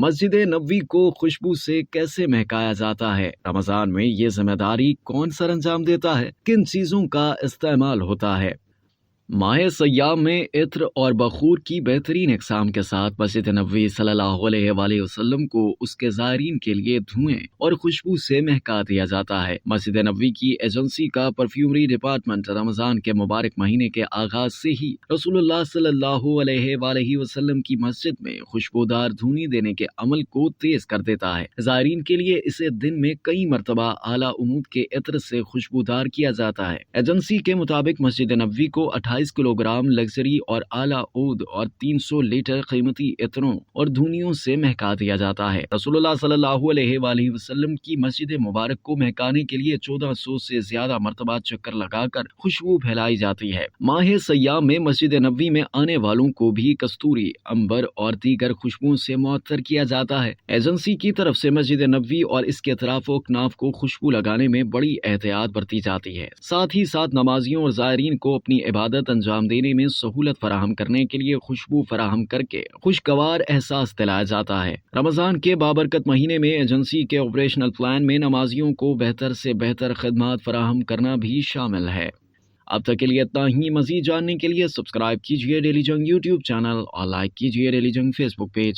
مسجد نبوی کو خوشبو سے کیسے مہکایا جاتا ہے؟ رمضان میں یہ ذمہ داری کون سر انجام دیتا ہے؟ کن چیزوں کا استعمال ہوتا ہے؟ ماہ سیام میں عطر اور بخور کی بہترین اقسام کے ساتھ مسجد نبوی صلی اللہ علیہ وآلہ وسلم کو اس کے زائرین کے لیے دھوئیں اور خوشبو سے مہکا دیا جاتا ہے۔ مسجد نبوی کی ایجنسی کا پرفیومری ڈپارٹمنٹ رمضان کے مبارک مہینے کے آغاز سے ہی رسول اللہ صلی اللہ علیہ وآلہ وسلم کی مسجد میں خوشبودار دھونی دینے کے عمل کو تیز کر دیتا ہے۔ زائرین کے لیے اسے دن میں کئی مرتبہ اعلیٰ عمود کے عطر سے خوشبودار کیا جاتا ہے۔ ایجنسی کے مطابق مسجد نبوی کو 28 کلو گرام لگژری اور اعلیٰ عود اور 300 لیٹر قیمتی عطروں اور دھونیوں سے مہکا دیا جاتا ہے۔ رسول اللہ صلی اللہ علیہ وآلہ وسلم کی مسجد مبارک کو مہکانے کے لیے 1400 سے زیادہ مرتبہ چکر لگا کر خوشبو پھیلائی جاتی ہے۔ ماہ سیام میں مسجد نبوی میں آنے والوں کو بھی کستوری، عنبر اور دیگر خوشبوؤں سے معطر کیا جاتا ہے۔ ایجنسی کی طرف سے مسجد نبوی اور اس کے اطراف و اکناف کو خوشبو لگانے میں بڑی احتیاط برتی جاتی ہے۔ ساتھ ہی ساتھ نمازیوں اور زائرین کو اپنی عبادت انجام دینے میں سہولت فراہم کرنے کے لیے خوشبو فراہم کر کے خوشگوار احساس دلایا جاتا ہے۔ رمضان کے بابرکت مہینے میں ایجنسی کے آپریشنل پلان میں نمازیوں کو بہتر سے بہتر خدمات فراہم کرنا بھی شامل ہے۔ اب تک کے لیے اتنا ہی۔ مزید جاننے کے لیے سبسکرائب کیجیے ڈیلی جنگ یوٹیوب چینل اور لائک کیجیے ڈیلی جنگ فیس بک پیج۔